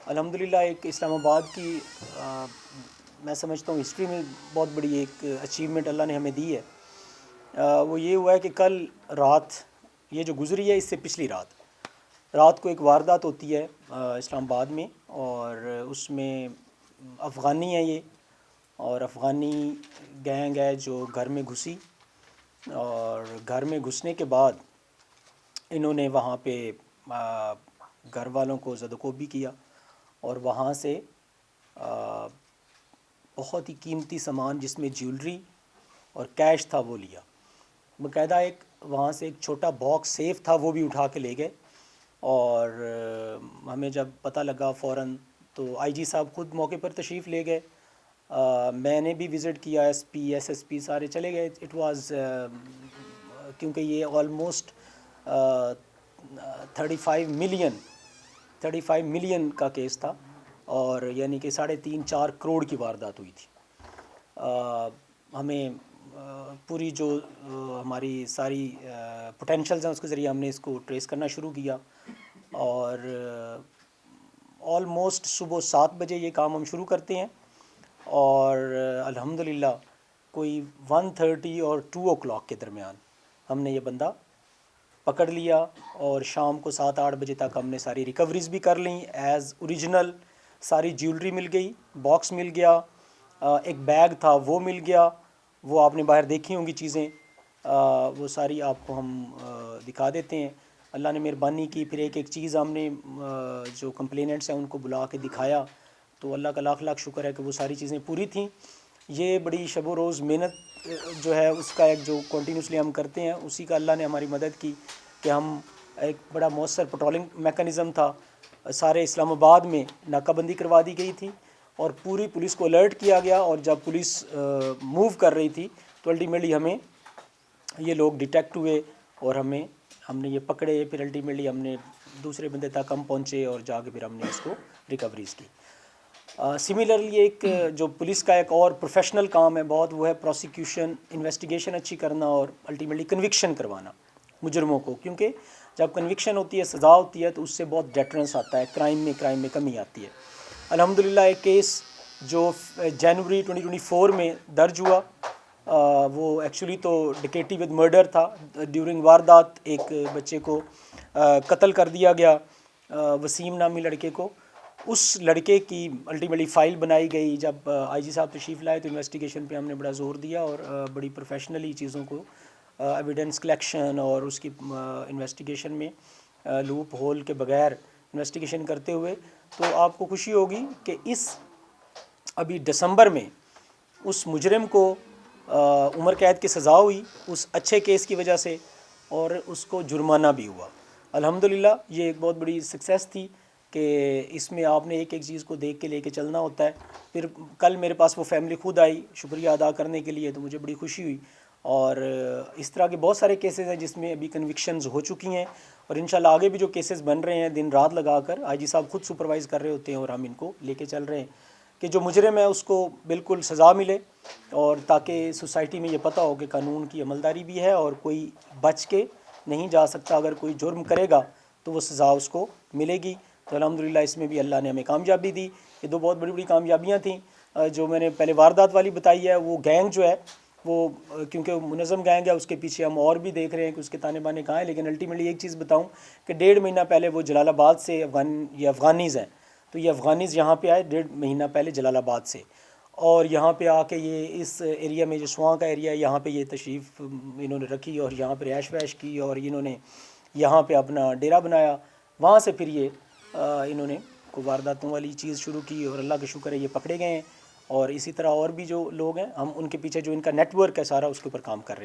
الحمدللہ ایک اسلام آباد کی میں سمجھتا ہوں ہسٹری میں بہت بڑی ایک اچیومنٹ اللہ نے ہمیں دی ہے۔ وہ یہ ہوا ہے کہ کل رات یہ جو گزری ہے، اس سے پچھلی رات کو ایک واردات ہوتی ہے اسلام آباد میں، اور اس میں افغانی ہے یہ، اور افغانی گینگ ہے جو گھر میں گھسی، اور گھر میں گھسنے کے بعد انہوں نے وہاں پہ گھر والوں کو زد و کوب بھی کیا، اور وہاں سے بہت ہی قیمتی سامان جس میں جیولری اور کیش تھا وہ لیا۔ باقاعدہ ایک وہاں سے ایک چھوٹا باکس سیف تھا، وہ بھی اٹھا کے لے گئے، اور ہمیں جب پتہ لگا فوراً تو آئی جی صاحب خود موقع پر تشریف لے گئے، میں نے بھی وزٹ کیا، S P S S P سارے چلے گئے۔ اٹ واز کیونکہ یہ آلموسٹ 35 ملین کا کیس تھا، اور یعنی کہ 3.5-4 کروڑ کی واردات ہوئی تھی۔ ہمیں پوری جو ہماری ساری پوٹینشلز ہیں اس کے ذریعے ہم نے اس کو ٹریس کرنا شروع کیا، اور آلموسٹ صبح 7 بجے یہ کام ہم شروع کرتے ہیں، اور الحمدللہ کوئی 1:30 اور 2 o'clock کے درمیان ہم نے یہ بندہ پکڑ لیا، اور شام کو 7-8 بجے تک ہم نے ساری ریکوریز بھی کر لیں ایز اوریجنل۔ ساری جیولری مل گئی، باکس مل گیا، ایک بیگ تھا وہ مل گیا، وہ آپ نے باہر دیکھی ہوں گی چیزیں، وہ ساری آپ کو ہم دکھا دیتے ہیں۔ اللہ نے مہربانی کی، پھر ایک چیز ہم نے جو کمپلیننٹس ہیں ان کو بلا کے دکھایا، تو اللہ کا لاکھ لاکھ شکر ہے کہ وہ ساری چیزیں پوری تھیں۔ یہ بڑی شب و روز محنت جو ہے اس کا ایک جو کنٹینیوسلی ہم کرتے ہیں، اسی کا اللہ نے ہماری مدد کی کہ ہم ایک بڑا مؤثر پٹرولنگ میکانزم تھا، سارے اسلام آباد میں ناکہ بندی کروا دی گئی تھی، اور پوری پولیس کو الرٹ کیا گیا، اور جب پولیس موو کر رہی تھی تو الٹیمیٹلی ہمیں یہ لوگ ڈیٹیکٹ ہوئے، اور ہم نے یہ پکڑے، پھر الٹیمیٹلی ہم نے دوسرے بندے تک ہم پہنچے، اور جا کے پھر ہم نے اس کو ریکوریز کی۔ سملرلی ایک جو پولیس کا ایک اور پروفیشنل کام ہے بہت، وہ ہے پروسیکیوشن، انویسٹیگیشن اچھی کرنا، اور الٹیمیٹلی کنوکشن کروانا مجرموں کو، کیونکہ جب کنوکشن ہوتی ہے، سزا ہوتی ہے، تو اس سے بہت ڈیٹرنس آتا ہے، کرائم میں کمی آتی ہے۔ الحمدللہ ایک کیس جو جنوری 2024 میں درج ہوا، وہ ایکچولی تو ڈکیٹی ود مرڈر تھا۔ ڈیورنگ واردات ایک بچے کو قتل کر دیا گیا، وسیم نامی لڑکے کو۔ اس لڑکے کی الٹیمیٹلی فائل بنائی گئی۔ جب آئی جی صاحب تشریف لائے تو انویسٹیگیشن پہ ہم نے بڑا زور دیا، اور بڑی پروفیشنلی چیزوں کو ایویڈنس کلیکشن اور اس کی انویسٹیگیشن میں لوپ ہول کے بغیر انویسٹیگیشن کرتے ہوئے، تو آپ کو خوشی ہوگی کہ ابھی دسمبر میں اس مجرم کو عمر قید کی سزا ہوئی اس اچھے کیس کی وجہ سے، اور اس کو جرمانہ بھی ہوا۔ الحمدللہ یہ ایک بہت بڑی سکسیس تھی کہ اس میں آپ نے ایک چیز کو دیکھ کے لے کے چلنا ہوتا ہے۔ پھر کل میرے پاس وہ فیملی خود آئی شکریہ ادا کرنے کے لیے، تو مجھے بڑی خوشی ہوئی، اور اس طرح کے بہت سارے کیسز ہیں جس میں ابھی کنوکشنز ہو چکی ہیں، اور انشاءاللہ آگے بھی جو کیسز بن رہے ہیں دن رات لگا کر آئی جی صاحب خود سپروائز کر رہے ہوتے ہیں، اور ہم ان کو لے کے چل رہے ہیں کہ جو مجرم ہے اس کو بالکل سزا ملے، اور تاکہ سوسائٹی میں یہ پتہ ہو کہ قانون کی عملداری بھی ہے، اور کوئی بچ کے نہیں جا سکتا۔ اگر کوئی جرم کرے گا تو وہ سزا اس کو ملے گی۔ تو الحمدللہ اس میں بھی اللہ نے ہمیں کامیابی دی۔ یہ دو بہت بڑی بڑی کامیابیاں تھیں۔ جو میں نے پہلے واردات والی بتائی ہے، وہ گینگ جو ہے وہ کیونکہ منظم گینگ ہے، اس کے پیچھے ہم اور بھی دیکھ رہے ہیں کہ اس کے تانے بانے کہاں ہیں، لیکن الٹیمیٹلی ایک چیز بتاؤں کہ 1.5 مہینہ پہلے وہ جلال آباد سے یہ افغانیز ہیں، تو یہ افغانیز یہاں پہ آئے 1.5 مہینہ پہلے جلال آباد سے، اور یہاں پہ آ کے یہ اس ایریا میں جو سواں کا ایریا ہے یہاں پہ یہ تشریف انہوں نے رکھی، اور یہاں پہ رہائش وحش کی، اور انہوں نے یہاں پہ اپنا ڈیرا بنایا۔ وہاں سے پھر یہ انہوں نے کوئی وارداتوں والی چیز شروع کی، اور اللہ کا شکر ہے یہ پکڑے گئے ہیں، اور اسی طرح اور بھی جو لوگ ہیں ہم ان کے پیچھے جو ان کا نیٹ ورک ہے سارا اس کے اوپر کام کر رہے ہیں۔